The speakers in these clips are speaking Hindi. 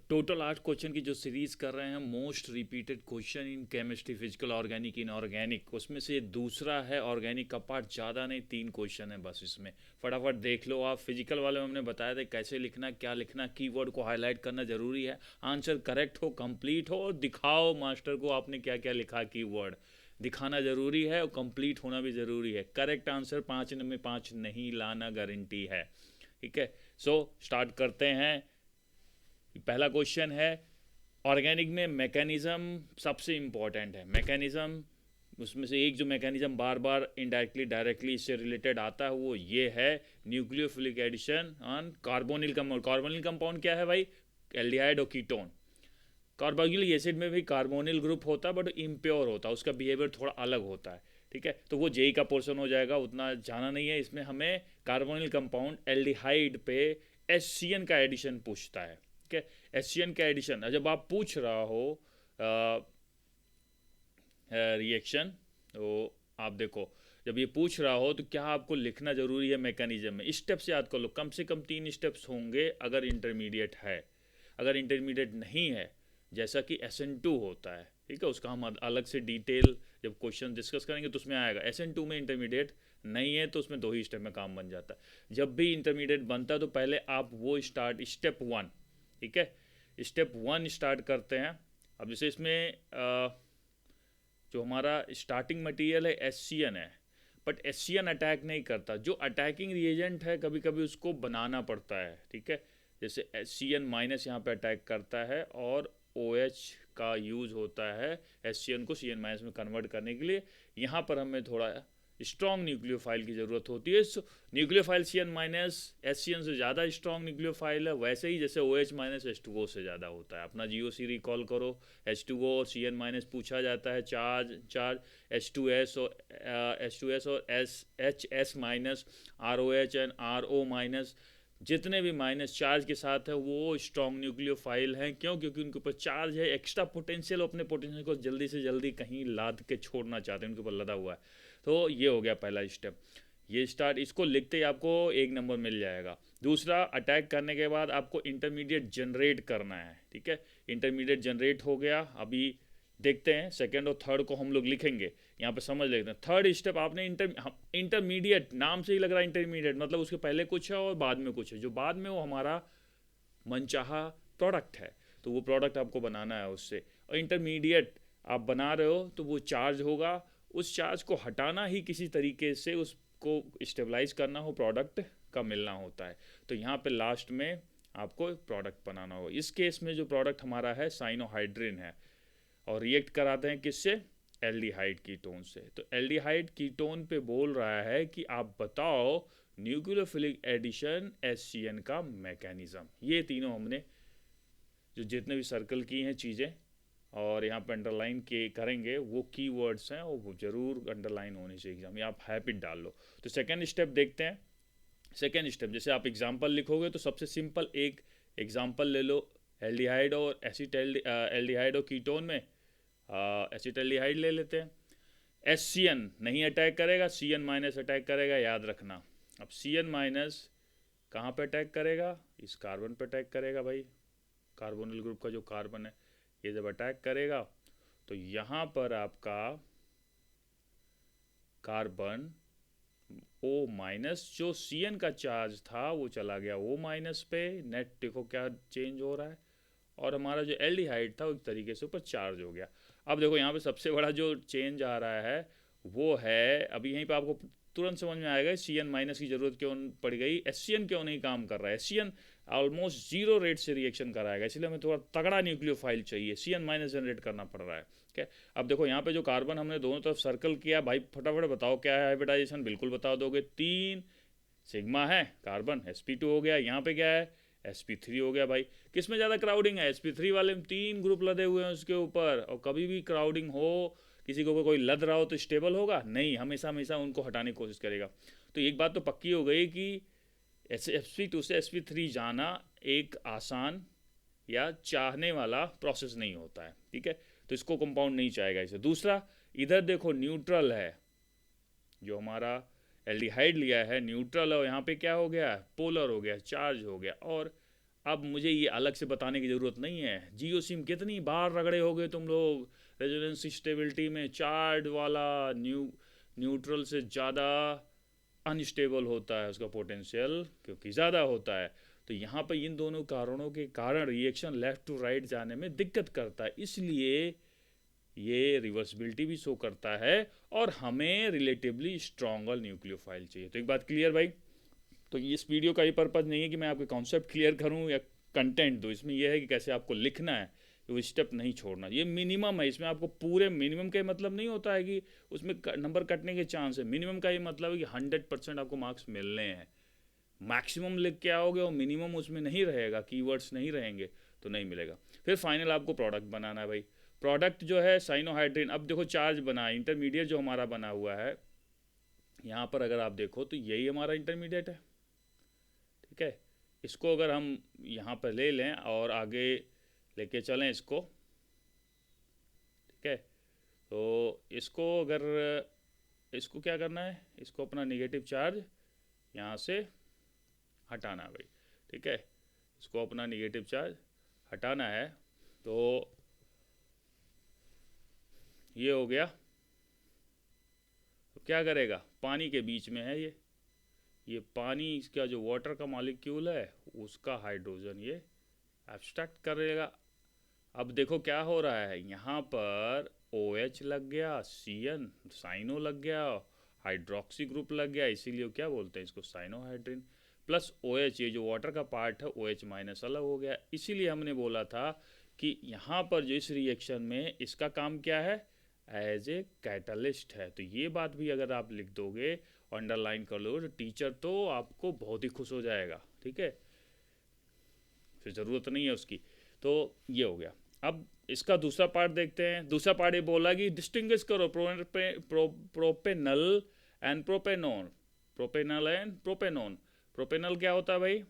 टोटल 8 क्वेश्चन की जो सीरीज़ कर रहे हैं, most repeated question in chemistry, physical, organic, inorganic, उसमें से ये दूसरा है। ऑर्गेनिक का पार्ट ज़्यादा नहीं, 3 क्वेश्चन है बस इसमें। फटाफट देख लो आप। फिजिकल वाले में हमने बताया था कैसे लिखना, क्या लिखना, कीवर्ड को हाईलाइट करना ज़रूरी है, आंसर करेक्ट हो, कंप्लीट हो, और दिखाओ मास्टर को आपने क्या क्या लिखा। कीवर्ड दिखाना ज़रूरी है और कंप्लीट होना भी ज़रूरी है। करेक्ट आंसर 5 में 5 नहीं लाना गारंटी है। ठीक है, सो स्टार्ट करते हैं। पहला क्वेश्चन है, ऑर्गेनिक में मैकेनिज्म सबसे इंपॉर्टेंट है। मैकेनिज्म, उसमें से एक जो मैकेनिज्म बार बार इनडायरेक्टली डायरेक्टली इससे रिलेटेड आता है वो ये है, nucleophilic addition on carbonyl compound. Carbonyl compound क्या है भाई? एल्डिहाइड और कीटोन। कार्बोक्सिलिक एसिड में भी कार्बोनिल ग्रुप होता है बट इम्प्योर होता है, उसका बिहेवियर थोड़ा अलग होता है। ठीक है, तो वो जेई का पोर्शन हो जाएगा, उतना जाना नहीं है इसमें। हमें कार्बोनिल कंपाउंड एल्डिहाइड पे एससीएन का एडिशन पूछता है। ठीक है, एससीएन का एडिशन जब आप पूछ रहा हो रिएक्शन, तो आप देखो जब ये पूछ रहा हो तो क्या आपको लिखना ज़रूरी है मैकेनिज्म में। स्टेप्स याद कर लो, कम से कम 3 स्टेप्स होंगे अगर इंटरमीडिएट है। अगर इंटरमीडिएट नहीं है, जैसा कि SN2 होता है, ठीक है, उसका हम अलग से डिटेल जब क्वेश्चन डिस्कस करेंगे तो उसमें आएगा। SN2 में इंटरमीडिएट नहीं है तो उसमें 2 ही स्टेप में काम बन जाता है। जब भी इंटरमीडिएट बनता है तो पहले आप वो स्टार्ट स्टेप 1, ठीक है, स्टेप 1 स्टार्ट करते हैं। अब जैसे इसमें जो हमारा स्टार्टिंग मटेरियल है SCN है, बट SCN अटैक नहीं करता। जो अटैकिंग रिएजेंट है कभी कभी उसको बनाना पड़ता है। ठीक है, जैसे CN- यहाँ पे अटैक करता है और OH का यूज़ होता है SCN को CN- में कन्वर्ट करने के लिए। यहाँ पर हमें थोड़ा स्ट्रॉन्ग न्यूक्लियोफाइल की ज़रूरत होती है। न्यूक्लियोफाइल CN- SCN से ज़्यादा स्ट्रॉन्ग न्यूक्लियोफाइल है, वैसे ही जैसे OH- H2O से ज़्यादा होता है। अपना GOC रिकॉल करो, H2O और CN- पूछा जाता है, चार्ज चार्ज H2S और HS- ROH एंड RO-, जितने भी माइनस चार्ज के साथ है वो स्ट्रॉन्ग न्यूक्लियोफाइल हैं। क्यों? क्योंकि उनके ऊपर चार्ज है, एक्स्ट्रा पोटेंशियल, अपने पोटेंशियल को जल्दी से जल्दी कहीं लाद के छोड़ना चाहते हैं, उनके ऊपर लदा हुआ है। तो ये हो गया पहला स्टेप। ये स्टार्ट, इसको लिखते ही आपको 1 नंबर मिल जाएगा। दूसरा, अटैक करने के बाद आपको इंटरमीडिएट जनरेट करना है। ठीक है, इंटरमीडिएट जनरेट हो गया। अभी देखते हैं सेकेंड और थर्ड को हम लोग लिखेंगे, यहाँ पे समझ लेते हैं। थर्ड स्टेप आपने इंटरमीडिएट, नाम से ही लग रहा है इंटरमीडिएट, मतलब उसके पहले कुछ है और बाद में कुछ है। जो बाद में वो हमारा मनचाहा प्रोडक्ट है, तो वो प्रोडक्ट आपको बनाना है उससे। और इंटरमीडिएट आप बना रहे हो तो वो चार्ज होगा, उस चार्ज को हटाना ही किसी तरीके से उसको स्टेबलाइज करना हो, प्रोडक्ट का मिलना होता है। तो यहाँ पे लास्ट में आपको प्रोडक्ट बनाना होगा। इस केस में जो प्रोडक्ट हमारा है साइनोहाइड्रिन है, और रिएक्ट कराते हैं किससे? एल्डिहाइड कीटोन से। तो एल्डिहाइड कीटोन पे बोल रहा है कि आप बताओ न्यूक्लियोफिलिक एडिशन SCN का मैकेनिज्म। ये तीनों हमने जो जितने भी सर्कल की हैं चीज़ें और यहाँ पर अंडरलाइन के करेंगे, वो की वर्ड्स हैं और वो ज़रूर अंडरलाइन होने चाहिए एग्जाम में। आप हैबिट डाल लो। तो सेकेंड स्टेप देखते हैं। सेकेंड स्टेप, जैसे आप एग्जाम्पल लिखोगे तो सबसे सिंपल एक एग्जाम्पल ले लो। एल्डिहाइड और एल्डिहाइड और कीटोन में एसिटाल्डिहाइड ले लेते हैं। SCN नहीं अटैक करेगा, CN- अटैक करेगा, याद रखना। अब CN- कहाँ पे अटैक करेगा? इस कार्बन पे अटैक करेगा भाई। कार्बोनिल ग्रुप का जो कार्बन है, ये जब अटैक करेगा तो यहाँ पर आपका कार्बन O-, जो CN का चार्ज था वो चला गया O- पे। नेट देखो क्या चेंज हो रहा है, और हमारा जो एल्डिहाइड था वो एक तरीके से ऊपर चार्ज हो गया। अब देखो यहाँ पे सबसे बड़ा जो चेंज आ रहा है वो है, अभी यहीं पे आपको तुरंत समझ में आएगा CN- की ज़रूरत क्यों पड़ गई, SCN क्यों नहीं काम कर रहा है। SCN ऑलमोस्ट 0 रेट से रिएक्शन कराएगा, इसलिए हमें थोड़ा तगड़ा न्यूक्लियोफाइल चाहिए, CN- जनरेट करना पड़ रहा है। ठीक है, अब देखो यहाँ पे जो कार्बन हमने दोनों तरफ सर्कल किया, भाई फटाफट बताओ क्या है हाइब्रिडाइजेशन, बिल्कुल बता दोगे। 3 सिग्मा है, कार्बन sp2 हो गया। यहाँ पे क्या है? sp3 हो गया। भाई किस में ज़्यादा क्राउडिंग है? sp3 वाले में 3 ग्रुप लदे हुए हैं उसके ऊपर, और कभी भी क्राउडिंग हो, किसी को कोई लद रहा हो तो स्टेबल होगा नहीं, हमेशा हमेशा उनको हटाने की कोशिश करेगा। तो एक बात तो पक्की हो गई कि sp2 से sp3 जाना एक आसान या चाहने वाला प्रोसेस नहीं होता है। ठीक है, तो इसको कंपाउंड नहीं चाहेगा इसे। दूसरा, इधर देखो न्यूट्रल है, जो हमारा एल्डिहाइड लिया है न्यूट्रल है, और यहाँ पे क्या हो गया? पोलर हो गया, चार्ज हो गया। और अब मुझे ये अलग से बताने की ज़रूरत नहीं है। जियो सिम कितनी बार रगड़े होगे तुम लोग, रेजोनेंस स्टेबिलिटी में चार्ज वाला न्यूट्रल से ज़्यादा अनस्टेबल होता है उसका पोटेंशियल, क्योंकि ज़्यादा होता है। तो यहाँ पर इन दोनों कारणों के कारण रिएक्शन लेफ़्ट टू राइट जाने में दिक्कत करता है, इसलिए ये रिवर्सिबिलिटी भी शो करता है और हमें रिलेटिवली स्ट्रॉन्गर न्यूक्लियोफाइल चाहिए। तो एक बात क्लियर भाई। तो इस वीडियो का ये पर्पज़ नहीं है कि मैं आपके कॉन्सेप्ट क्लियर करूं या कंटेंट दूं, इसमें यह है कि कैसे आपको लिखना है, वो स्टेप नहीं छोड़ना। ये मिनिमम है, इसमें आपको पूरे मिनिमम का मतलब नहीं होता है कि उसमें नंबर कटने के चांस है। मिनिमम का ये मतलब है कि 100% आपको मार्क्स मिलने हैं। मैक्सिमम लिख के आओगे और मिनिमम उसमें नहीं रहेगा, कीवर्ड्स नहीं रहेंगे तो नहीं मिलेगा। फिर फाइनल आपको प्रोडक्ट बनाना है भाई। प्रोडक्ट जो है साइनोहाइड्रिन, अब देखो चार्ज बना है, इंटरमीडिएट जो हमारा बना हुआ है यहाँ पर अगर आप देखो तो यही हमारा इंटरमीडिएट है, ठीक है। इसको अगर हम यहाँ पर ले लें और आगे लेके चलें इसको, ठीक है, तो इसको अगर इसको क्या करना है, इसको अपना नेगेटिव चार्ज यहाँ से हटाना है भाई, ठीक है। इसको अपना नेगेटिव चार्ज हटाना है, तो ये हो गया। तो क्या करेगा, पानी के बीच में है ये पानी, इसका जो वाटर का मॉलिक्यूल है उसका हाइड्रोजन ये एब्स्ट्रैक्ट करेगा। अब देखो क्या हो रहा है, यहाँ पर OH लग गया, CN साइनो लग गया, हाइड्रोक्सी ग्रुप लग गया, इसीलिए क्या बोलते हैं इसको साइनोहाइड्रिन। प्लस OH, ये जो वाटर का पार्ट है OH माइनस अलग हो गया। इसीलिए हमने बोला था कि यहाँ पर जो इस रिएक्शन में इसका काम क्या है, एज ए कैटलिस्ट है। तो ये बात भी अगर आप लिख दोगे, अंडरलाइन कर लो, तो टीचर तो आपको बहुत ही खुश हो जाएगा, ठीक है, फिर ज़रूरत नहीं है उसकी। तो ये हो गया। अब इसका दूसरा पार्ट देखते हैं। दूसरा पार्ट ये बोला कि डिस्टिंग्विश करो propanal and propanone. Propanal and propanone. Propanal क्या होता है भाई,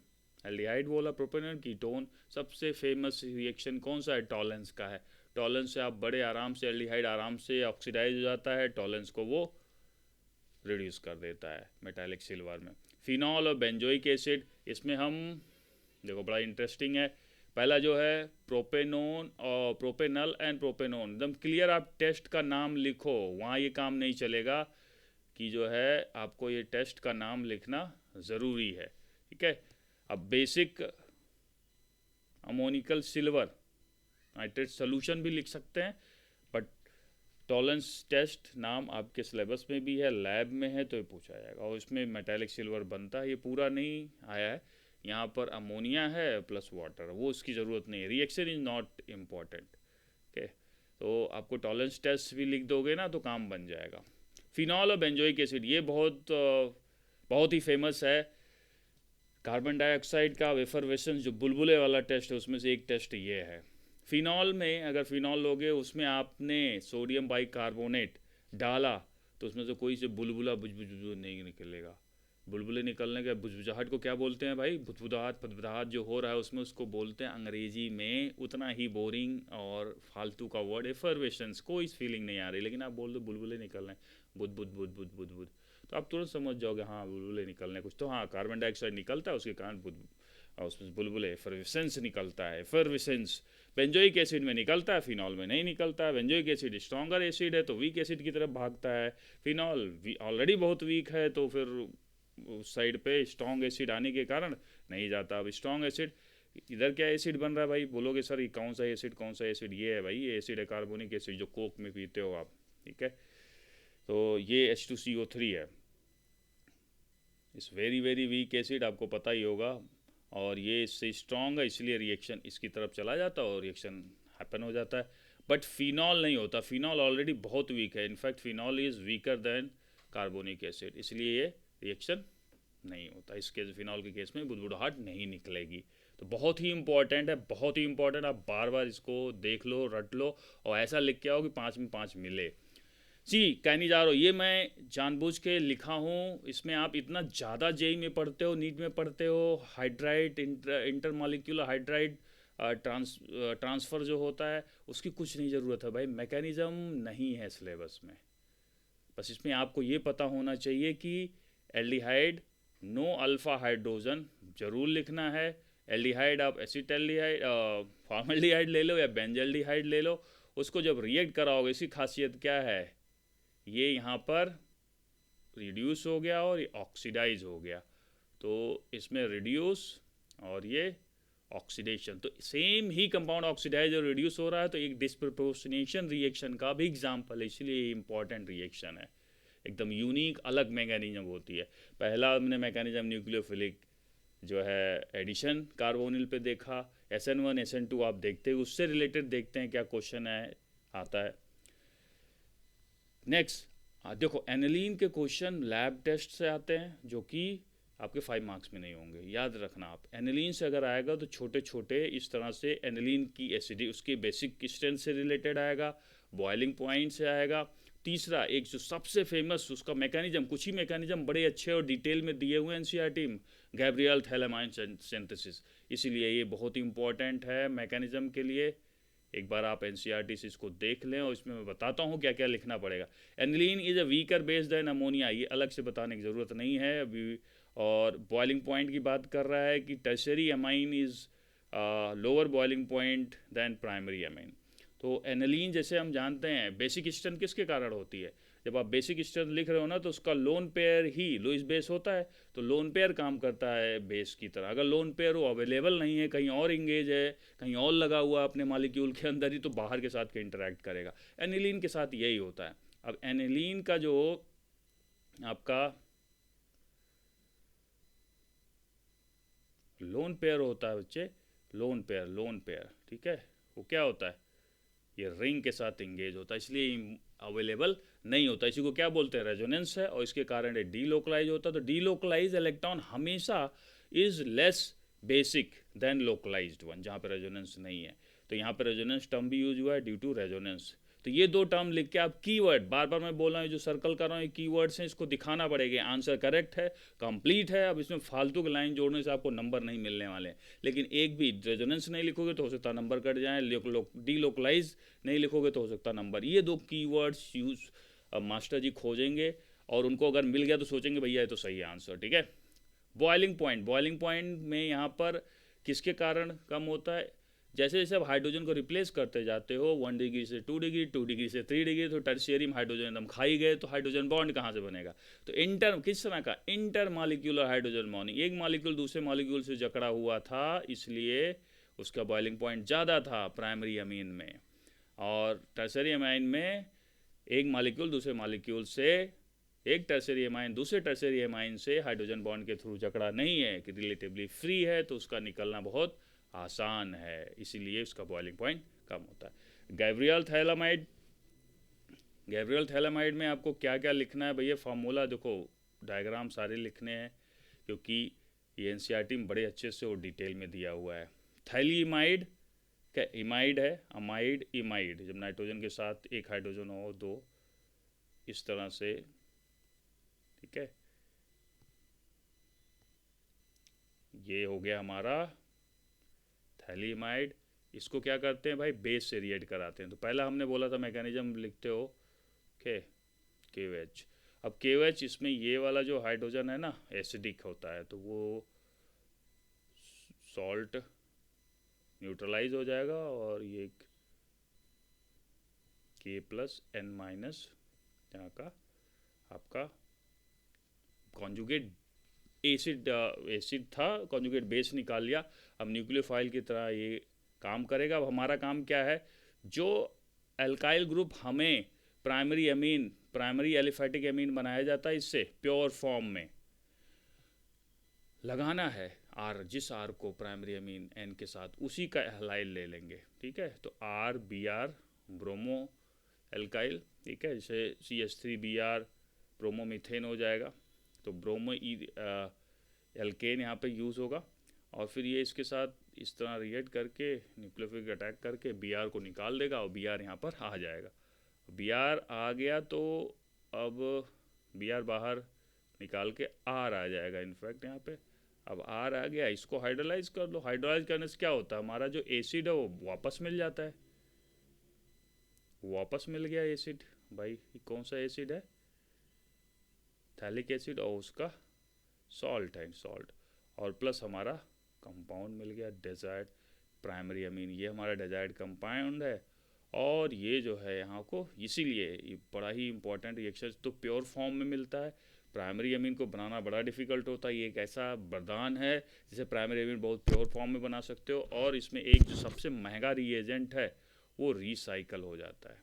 एल्डिहाइड बोला। Propanal ketone. सबसे फेमस रिएक्शन कौन सा है, टॉलेंस का है। टॉलेंस से आप बड़े आराम से, एल्डिहाइड आराम से ऑक्सीडाइज हो जाता है, टॉलेंस को वो रिड्यूस कर देता है मेटालिक सिल्वर में। फिनॉल और बेंजोइक एसिड, इसमें हम देखो बड़ा इंटरेस्टिंग है। पहला जो है प्रोपेनोन और प्रोपेनल एंड प्रोपेनोन, एकदम क्लियर आप टेस्ट का नाम लिखो, वहाँ ये काम नहीं चलेगा कि जो है आपको ये टेस्ट का नाम लिखना ज़रूरी है, ठीक है। अब basic ammoniacal silver nitrate solution भी लिख सकते हैं, बट टॉलेंस टेस्ट नाम आपके सिलेबस में भी है, लैब में है, तो ये पूछा जाएगा और इसमें मेटालिक सिल्वर बनता है। ये पूरा नहीं आया है, यहाँ पर अमोनिया है प्लस वाटर, वो उसकी ज़रूरत नहीं है। Reaction is not important, okay. तो आपको टॉलेंस टेस्ट भी लिख दोगे ना तो काम बन जाएगा। फिनॉल और बेंजोइक एसिड, ये बहुत ही फेमस है। कार्बन डाइऑक्साइड का वेफरवेशन जो बुलबुले वाला टेस्ट है उसमें से एक टेस्ट ये है। फिनॉल में अगर फिनॉल लोगे, उसमें आपने सोडियम बाइकार्बोनेट डाला तो उसमें से कोई से बुलबुला बुझबुझ नहीं निकलेगा। बुलबुले निकलने के बुझबुझाहट को क्या बोलते हैं भाई, बुदबुदाहट फदबुदाहट जो हो रहा है उसमें, उसको बोलते हैं अंग्रेजी में उतना ही बोरिंग और फालतू का वर्ड एफर्वेशंस। कोई फीलिंग नहीं आ रही, लेकिन आप बोल दो बुलबुले निकल रहे हैं, बुद बुद बुद बुद बुद बुद, तो आप तुरंत समझ जाओगे हाँ बुलबुले निकलने कुछ। तो हाँ, कार्बन डाइऑक्साइड निकलता है, उसके कारण उसमें बुलबुले एफर्वेसेंस निकलता है, एफर्वेसेंस। बेंजोइक एसिड में निकलता है, फिनॉल में नहीं निकलता है। बेंजोइक एसिड स्ट्रॉन्गर एसिड है तो वीक एसिड की तरफ भागता है। फिनॉल ऑलरेडी बहुत वीक है तो फिर उस साइड पे स्ट्रॉन्ग एसिड आने के कारण नहीं जाता। अब स्ट्रॉन्ग एसिड, इधर क्या एसिड बन रहा है भाई, बोलोगे सर ये कौन सा एसिड कौन सा एसिड, ये है भाई, ये एसिड है कार्बोनिक एसिड जो कोक में पीते हो आप, ठीक है। तो ये H2CO3 है, इस वेरी वेरी वीक एसिड, आपको पता ही होगा, और ये इससे स्ट्रॉन्ग है इसलिए रिएक्शन इसकी तरफ चला जाता है और रिएक्शन हैपन हो जाता है। बट फिनॉल नहीं होता, फिनॉल ऑलरेडी बहुत वीक है, in fact phenol is weaker then carbonic acid, इसलिए ये रिएक्शन नहीं होता। इसके फिनॉल के केस में बुदबुदाहट नहीं निकलेगी। तो बहुत ही इंपॉर्टेंट है, बहुत ही इंपॉर्टेंट। आप बार बार इसको देख लो, रट लो और ऐसा लिख के आओ कि 5 में 5 मिले। कहने जा रहा हूँ, ये मैं जानबूझ के लिखा हूँ, इसमें आप इतना ज़्यादा जेई में पढ़ते हो, नीट में पढ़ते हो, हाइड्राइड इंटरमॉलिक्यूलर हाइड्राइड ट्रांसफ़र जो होता है उसकी कुछ नहीं ज़रूरत है भाई, मैकेनिज़्म नहीं है सिलेबस में। बस इसमें आपको ये पता होना चाहिए कि एल्डिहाइड नो अल्फ़ा हाइड्रोजन ज़रूर लिखना है, एल्डिहाइड आप एसिटल्डिहाइड फॉर्मल्डिहाइड ले लो या बेंजल्डिहाइड ले लो, उसको जब रिएक्ट कराओगे, इसकी खासियत क्या है, ये यहाँ पर रिड्यूस हो गया और ये ऑक्सीडाइज हो गया, तो इसमें रिड्यूस और ये ऑक्सीडेशन, तो सेम ही कंपाउंड ऑक्सीडाइज और रिड्यूस हो रहा है, तो एक डिस्प्रपोर्शनेशन रिएक्शन का भी एग्जांपल है, इसलिए ये इंपॉर्टेंट रिएक्शन है, एकदम यूनिक अलग मैकेनिज्म होती है। पहला हमने मैकेनिज्म न्यूक्लियोफिलिक जो है एडिशन कार्बोनिल पे देखा, SN1 SN2 आप देखते हैं, उससे रिलेटेड देखते हैं क्या क्वेश्चन है आता है। नेक्स्ट देखो, एनिलीन के क्वेश्चन लैब टेस्ट से आते हैं जो कि आपके 5 मार्क्स में नहीं होंगे, याद रखना आप। एनिलीन से अगर आएगा तो छोटे छोटे इस तरह से एनिलीन की एसिडी उसकी बेसिक स्ट्रेंथ से रिलेटेड आएगा, बॉइलिंग पॉइंट से आएगा। तीसरा एक जो सबसे फेमस उसका मैकेनिज्म, कुछ ही मैकेनिज्म बड़े अच्छे और डिटेल में दिए हुए हैं एनसीईआरटी में, गैब्रियल थैलामाइन सिंथेसिस, इसीलिए ये बहुत ही इंपॉर्टेंट है मैकेनिज्म के लिए। एक बार आप एनसीईआरटी से इसको देख लें और इसमें मैं बताता हूँ क्या क्या लिखना पड़ेगा। Aniline is a weaker base than ammonia, ये अलग से बताने की ज़रूरत नहीं है अभी। और बॉइलिंग पॉइंट की बात कर रहा है कि tertiary amine is lower boiling point than primary amine. तो एनिलीन जैसे हम जानते हैं बेसिक स्ट्रेंथ किसके कारण होती है, जब आप बेसिक स्ट्रेंथ लिख रहे हो ना तो उसका लोन पेयर ही लुईस बेस होता है, तो लोन पेयर काम करता है बेस की तरह। अगर लोन पेयर वो अवेलेबल नहीं है, कहीं और इंगेज है, कहीं और लगा हुआ अपने मालिक्यूल के अंदर ही, तो बाहर के साथ इंटरेक्ट करेगा। एनिलीन के साथ यही होता है। अब एनिलीन का जो आपका लोन पेयर होता है बच्चे, लोन पेयर ठीक है, वो क्या होता है, ये रिंग के साथ इंगेज होता है, इसलिए अवेलेबल नहीं होता। इसी को क्या बोलते हैं, रेजोनेंस है, और इसके कारण ये डीलोकलाइज होता है। तो डीलोकलाइज इलेक्ट्रॉन हमेशा is less basic than localised one, जहाँ पे रेजोनेंस नहीं है। तो यहाँ पे रेजोनेंस टर्म भी यूज हुआ है ड्यू टू रेजोनेंस। तो ये दो टर्म लिख के आप कीवर्ड, बार बार मैं बोल रहा हूँ जो सर्कल कर रहा हूँ ये कीवर्ड्स हैं, इसको दिखाना पड़ेगा। आंसर करेक्ट है, कंप्लीट है। अब इसमें फालतू की लाइन जोड़ने से आपको नंबर नहीं मिलने वाले, लेकिन एक भी रेजोनेंस नहीं लिखोगे तो हो सकता है नंबर कट जाए, डीलोकलाइज नहीं लिखोगे तो हो सकता है नंबर। ये दो कीवर्ड्स यूज मास्टर जी खोजेंगे और उनको अगर मिल गया तो सोचेंगे भैया ये तो सही है आंसर, ठीक है। बॉइलिंग पॉइंट में यहाँ पर किसके कारण कम होता है, जैसे जैसे आप हाइड्रोजन को रिप्लेस करते जाते हो 1 डिग्री से 2 डिग्री, 2 डिग्री से 3 डिग्री, तो टर्शियरी में हाइड्रोजन एकदम खाई गए, तो हाइड्रोजन बॉन्ड कहाँ से बनेगा, तो किस तरह का इंटर मालिक्यूलर हाइड्रोजन बॉन्डिंग, एक मालिक्यूल दूसरे मालिक्यूल से जकड़ा हुआ था, इसलिए उसका बॉइलिंग पॉइंट ज़्यादा था प्राइमरी अमीन में। और टर्शरी अमाइन में एक मालिक्यूल दूसरे मालिक्यूल से, एक टर्शरी अमाइन दूसरे टर्शरी अमाइन से हाइड्रोजन बॉन्ड के थ्रू जकड़ा नहीं है, कि रिलेटिवली फ्री है, तो उसका निकलना बहुत आसान है, इसीलिए उसका बॉइलिंग पॉइंट कम होता है। गैब्रियल थैलामाइड में आपको क्या क्या लिखना है भैया, फार्मूला देखो, डायग्राम सारे लिखने हैं, क्योंकि ये एनसीईआरटी में बड़े अच्छे से और डिटेल में दिया हुआ है। थैलीमाइड क्या इमाइड है, अमाइड इमाइड, जब नाइट्रोजन के साथ एक हाइड्रोजन हो दो, इस तरह से, ठीक है। ये हो गया हमारा थैलीमाइड। इसको क्या करते हैं भाई, बेस से रिएक्ट कराते हैं। तो पहला हमने बोला था मैकेनिज्म लिखते हो KOH। अब KOH इसमें ये वाला जो हाइड्रोजन है ना एसिडिक होता है, तो वो सॉल्ट न्यूट्रलाइज हो जाएगा, और ये K+N- यहाँ का आपका कॉन्जुगेट एसिड था, कॉन्जुगेट बेस निकाल लिया। अब न्यूक्लियोफाइल की तरह ये काम करेगा। अब हमारा काम क्या है, जो एल्काइल ग्रुप हमें प्राइमरी एलिफेटिक एमीन बनाया जाता है, इससे प्योर फॉर्म में लगाना है आर, जिस आर को प्राइमरी अमीन एन के साथ, उसी का हलाइल ले लेंगे, ठीक है। तो RBr ब्रोमो एल्काइल, ठीक है, जैसे CH3Br ब्रोमोमीथेन हो जाएगा, तो ब्रोमो एल्केन यहाँ पे यूज़ होगा। और फिर ये इसके साथ इस तरह रिएक्ट करके न्यूक्लियोफिलिक अटैक करके Br को निकाल देगा, और Br यहाँ पर आ जाएगा। Br आ गया तो अब Br बाहर निकाल के R आ जाएगा, इनफैक्ट यहाँ पे अब R आ गया, इसको हाइड्रोलाइज कर लो। हाइड्रोलाइज करने से क्या होता है, हमारा जो एसिड है वो वापस मिल जाता है, वापस मिल गया एसिड। भाई कौन सा एसिड है, थैलिक एसिड, और उसका सॉल्ट है, सॉल्ट, और प्लस हमारा कंपाउंड मिल गया डिजायर्ड प्राइमरी अमीन, ये हमारा डिजायर्ड कंपाउंड है। और ये जो है यहाँ को, इसीलिए ये बड़ा ही इंपॉर्टेंट रिएक्शन तो प्योर फॉर्म में मिलता है। प्राइमरी अमीन को बनाना बड़ा डिफ़िकल्ट होता है, ये एक ऐसा वरदान है जिसे प्राइमरी अमीन बहुत प्योर फॉर्म में बना सकते हो। और इसमें एक जो सबसे महंगा रिएजेंट है वो रिसाइकल हो जाता है,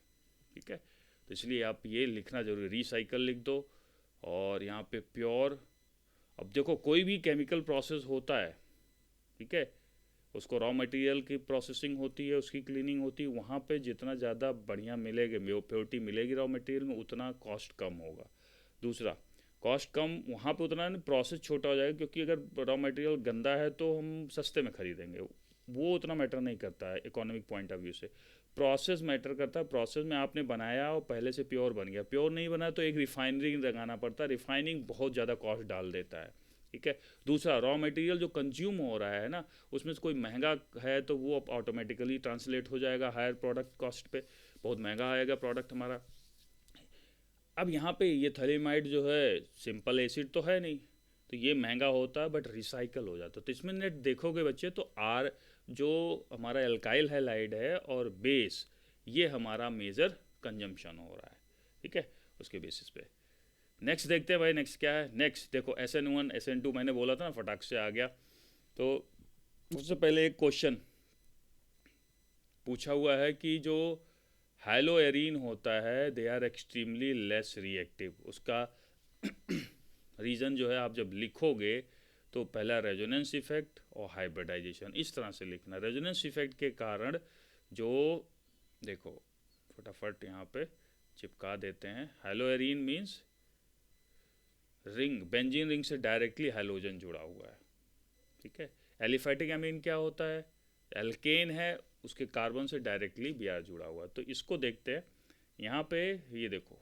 ठीक है। तो इसलिए आप ये लिखना जरूरी, रिसाइकल लिख दो। और यहाँ पे प्योर, अब देखो कोई भी केमिकल प्रोसेस होता है, ठीक है, उसको रॉ मटेरियल की प्रोसेसिंग होती है, उसकी क्लीनिंग होती है, वहाँ पे जितना ज़्यादा बढ़िया मिलेगी प्योरिटी मिलेगी रॉ मटेरियल में, उतना कॉस्ट कम होगा। दूसरा, कॉस्ट कम वहाँ पे उतना नहीं, प्रोसेस छोटा हो जाएगा, क्योंकि अगर रॉ मटेरियल गंदा है तो हम सस्ते में खरीदेंगे, वो उतना मैटर नहीं करता है इकोनॉमिक पॉइंट ऑफ व्यू से। प्रोसेस मैटर करता है, प्रोसेस में आपने बनाया और पहले से प्योर बन गया, प्योर नहीं बना तो एक रिफाइनरी लगाना पड़ता है, रिफाइनिंग बहुत ज़्यादा कॉस्ट डाल देता है, ठीक है। दूसरा, रॉ मटेरियल जो कंज्यूम हो रहा है ना, उसमें से कोई महंगा है तो वो ऑटोमेटिकली ट्रांसलेट हो जाएगा हायर प्रोडक्ट कॉस्ट पे, बहुत महंगा आएगा प्रोडक्ट हमारा। अब यहाँ पे ये थैलेमाइड जो है सिंपल एसिड तो है नहीं, तो ये महंगा होता है बट रिसाइकल हो जाता है। तो इसमें नेट देखोगे बच्चे तो आर जो हमारा एल्काइल हैलाइड है और बेस, ये हमारा मेजर कंजम्पशन हो रहा है, ठीक है, उसके बेसिस पे। नेक्स्ट देखते हैं भाई, नेक्स्ट क्या है। नेक्स्ट देखो SN1 SN2 मैंने बोला था ना फटाक से आ गया। तो सबसे पहले एक क्वेश्चन पूछा हुआ है कि जो हैलोएरीन होता है they are extremely less reactive, उसका रीज़न जो है आप जब लिखोगे तो पहला रेजोनेंस इफेक्ट और हाइब्रिडाइजेशन, इस तरह से लिखना। रेजोनेंस इफेक्ट के कारण जो, देखो फटाफट यहाँ पे चिपका देते हैं, हैलोएरीन मीन्स रिंग, बेंजीन रिंग से डायरेक्टली हैलोजन जुड़ा हुआ है, ठीक है। एलिफेटिक अमीन क्या होता है, एल्केन है, उसके कार्बन से डायरेक्टली Br जुड़ा हुआ है। तो इसको देखते हैं यहाँ पे, ये देखो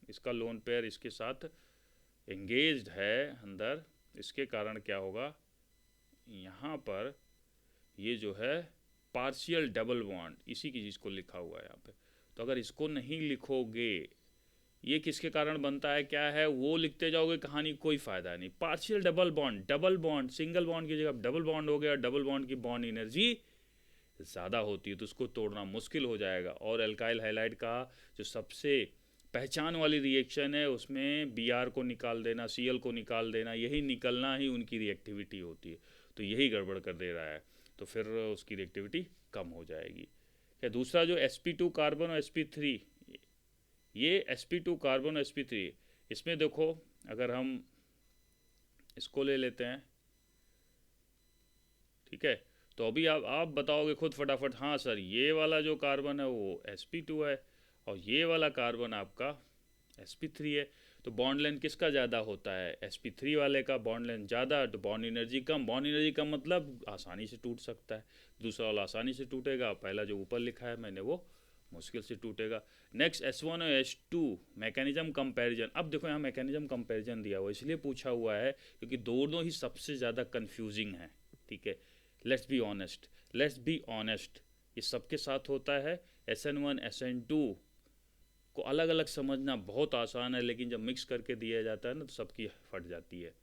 इसका लोन पेयर इसके साथ एंगेज्ड है अंदर, इसके कारण क्या होगा, यहाँ पर ये जो है पार्शियल डबल बॉन्ड, इसी की चीज़ को लिखा हुआ है यहाँ पे। तो अगर इसको नहीं लिखोगे, ये किसके कारण बनता है क्या है वो लिखते जाओगे, कहानी कोई फ़ायदा नहीं। Partial double bond, double bond single bond की जगह डबल बॉन्ड हो गया, डबल बॉन्ड की बॉन्ड एनर्जी ज़्यादा होती है तो उसको तोड़ना मुश्किल हो जाएगा। और एल्काइल हैलाइड का जो सबसे पहचान वाली रिएक्शन है उसमें Br को निकाल देना, Cl को निकाल देना, यही निकलना ही उनकी रिएक्टिविटी होती है। तो यही गड़बड़ कर दे रहा है, तो फिर उसकी रिएक्टिविटी कम हो जाएगी। क्या दूसरा जो sp2 कार्बन और sp3, ये sp2 कार्बन और sp3, इसमें देखो अगर हम इसको ले लेते हैं, ठीक है, तो अभी आप बताओगे खुद फटाफट, हाँ सर ये वाला जो कार्बन है वो sp2 है और ये वाला कार्बन आपका sp3 है। तो बॉन्ड लेंथ किसका ज़्यादा होता है, sp3 वाले का बॉन्ड लेंथ ज़्यादा, तो बॉन्ड एनर्जी कम। बॉन्ड एनर्जी कम मतलब आसानी से टूट सकता है, दूसरा वाला आसानी से टूटेगा, पहला जो ऊपर लिखा है मैंने वो मुश्किल से टूटेगा। नेक्स्ट S1 और S2 मैकेनिज्म कंपैरिजन। अब देखो यहाँ मैकेनिज्म कंपैरिजन दिया हुआ, इसलिए पूछा हुआ है क्योंकि दोनों ही सबसे ज़्यादा कन्फ्यूजिंग है, ठीक है। Let's be honest, let's be honest, ये सबके साथ होता है। SN1 SN2 को अलग अलग समझना बहुत आसान है, लेकिन जब मिक्स करके दिया जाता है ना तो सबकी फट जाती है।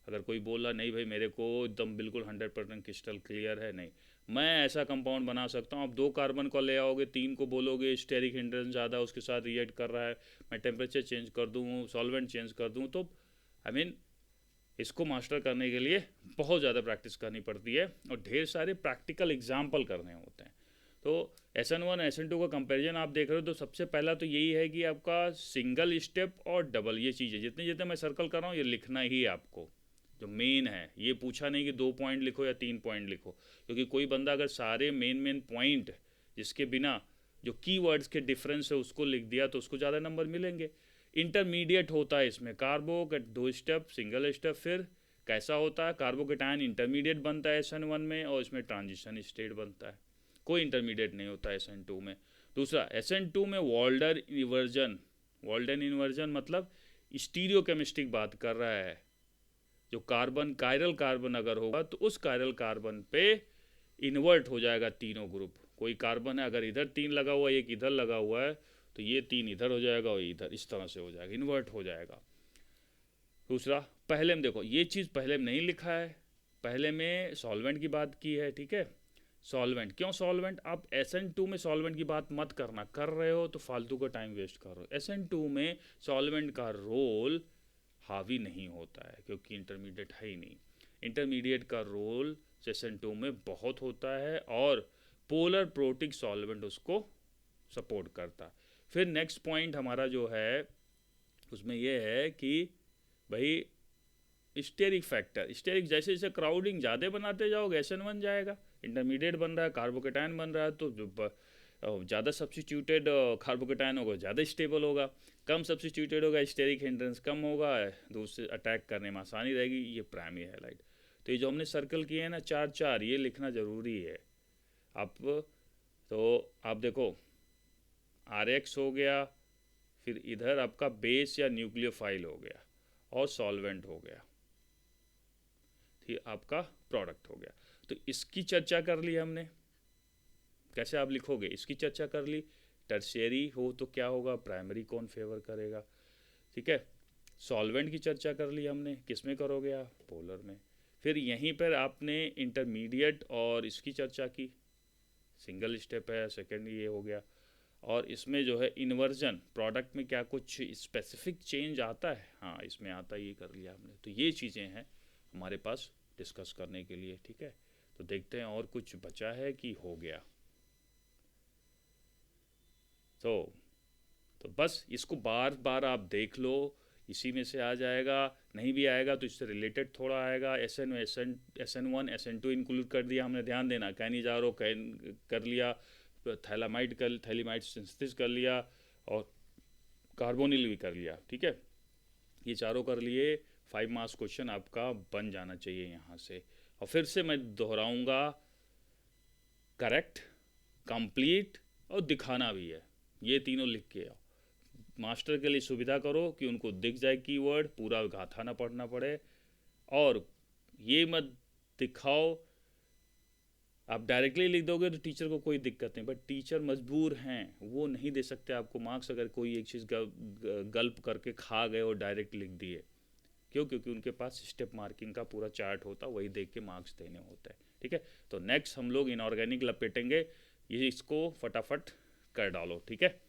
अगर कोई बोला नहीं भाई मेरे को एकदम बिल्कुल 100% क्रिस्टल क्लियर है, नहीं, मैं ऐसा कंपाउंड बना सकता हूँ। आप 2 कार्बन को ले आओगे, 3 को बोलोगे स्टेरिक हिंड्रेंस ज़्यादा उसके साथ रिएक्ट कर रहा है, मैं टेम्परेचर चेंज कर दूँ, सॉल्वेंट चेंज कर दूँ, तो आई मीन इसको मास्टर करने के लिए बहुत ज़्यादा प्रैक्टिस करनी पड़ती है और ढेर सारे प्रैक्टिकल एग्जाम्पल करने होते हैं। तो SN1 SN2 का कंपैरिजन आप देख रहे हो तो सबसे पहला तो यही है कि आपका सिंगल स्टेप और डबल, ये चीज़ें जितने जितने मैं सर्कल कर रहा हूँ ये लिखना ही आपको जो मेन है। ये पूछा नहीं कि 2 पॉइंट लिखो या 3 पॉइंट लिखो, क्योंकि कोई बंदा अगर सारे मेन पॉइंट जिसके बिना जो कीवर्ड्स के डिफरेंस है उसको लिख दिया तो उसको ज़्यादा नंबर मिलेंगे। इंटरमीडिएट होता है इसमें, कार्बो का 2 स्टेप सिंगल स्टेप, फिर कैसा होता है कार्बोकेटायन इंटरमीडिएट बनता है SN1 में और इसमें ट्रांजिशन स्टेट बनता है, कोई इंटरमीडिएट नहीं होता SN2 में। दूसरा SN2 में वॉल्डन इन्वर्जन मतलब स्टीरियोकेमिस्टिक बात कर रहा है, जो कार्बन कायरल कार्बन अगर होगा तो उस कायरल कार्बन पे इन्वर्ट हो जाएगा तीनों ग्रुप। कोई कार्बन है अगर इधर 3 लगा हुआ है एक इधर लगा हुआ है तो ये 3 इधर हो जाएगा और इधर, इस तरह से हो जाएगा, इन्वर्ट हो जाएगा। दूसरा पहले में देखो ये चीज़ पहले में नहीं लिखा है, पहले में सॉल्वेंट की बात की है, ठीक है। सॉल्वेंट क्यों सॉल्वेंट, आप SN2 में सॉल्वेंट की बात मत करना, कर रहे हो तो फालतू का टाइम वेस्ट कर रहे हो। SN2 में सॉल्वेंट का रोल हावी नहीं होता है क्योंकि इंटरमीडिएट है ही नहीं। इंटरमीडिएट का रोल SN2 में बहुत होता है और पोलर प्रोटिक सॉल्वेंट उसको सपोर्ट करता है। फिर नेक्स्ट पॉइंट हमारा जो है उसमें यह है कि भाई स्टेरिक फैक्टर, स्टेरिक जैसे जैसे क्राउडिंग ज़्यादा बनाते जाओगे SN बन जाएगा। इंटरमीडिएट बन रहा है, कार्बोकेटायन बन रहा है, तो जो ज़्यादा सब्स्टिट्यूटेड कार्बोकेटायन होगा ज़्यादा स्टेबल होगा, कम सब्स्टिट्यूटेड होगा स्टेरिक हिंड्रेंस कम होगा, दूसरे अटैक करने में आसानी रहेगी। ये प्राइमरी हाइलाइट। तो ये जो हमने सर्कल किए हैं ना 4 ये लिखना ज़रूरी है। आप तो आप देखो RX हो गया, फिर इधर आपका बेस या न्यूक्लियोफाइल हो गया और सॉल्वेंट हो गया, फिर आपका प्रोडक्ट हो गया। तो इसकी चर्चा कर ली हमने, कैसे आप लिखोगे इसकी चर्चा कर ली। टर्शियरी हो तो क्या होगा, प्राइमरी कौन फेवर करेगा, ठीक है। सॉल्वेंट की चर्चा कर ली हमने, किस में करोगे आप, पोलर में। फिर यहीं पर आपने इंटरमीडिएट और इसकी चर्चा की, सिंगल स्टेप है, सेकेंड ये हो गया। और इसमें जो है इन्वर्जन प्रोडक्ट में क्या कुछ स्पेसिफिक चेंज आता है, हाँ इसमें आता है, ये कर लिया हमने। तो ये चीज़ें हैं हमारे पास डिस्कस करने के लिए, ठीक है। तो देखते हैं और कुछ बचा है कि हो गया। तो बस इसको बार बार आप देख लो, इसी में से आ जाएगा। नहीं भी आएगा तो इससे रिलेटेड थोड़ा आएगा। SN1 SN2 इंक्लूड कर दिया हमने, ध्यान देना। कैनिजारो कर लिया, थैलीमाइड सिंथेसिस कर लिया और कार्बोनिल भी कर लिया, ठीक है। ये चारों कर लिए, 5 मार्क्स क्वेश्चन आपका बन जाना चाहिए यहाँ से। और फिर से मैं दोहराऊंगा, करेक्ट, कंप्लीट और दिखाना भी है, ये तीनों लिख के आओ। मास्टर के लिए सुविधा करो कि उनको दिख जाए कीवर्ड, पूरा गाथा ना पढ़ना पड़े। और ये मत दिखाओ, आप डायरेक्टली लिख दोगे तो टीचर को कोई दिक्कत नहीं, बट टीचर मजबूर हैं, वो नहीं दे सकते आपको मार्क्स अगर कोई एक चीज़ गल्प करके खा गए और डायरेक्ट लिख दिए। क्यों, क्योंकि उनके पास स्टेप मार्किंग का पूरा चार्ट होता है, वही देख के मार्क्स देने होते हैं, ठीक है। तो नेक्स्ट हम लोग इनऑर्गेनिक लपेटेंगे, ये इसको फटाफट कर डालो, ठीक है।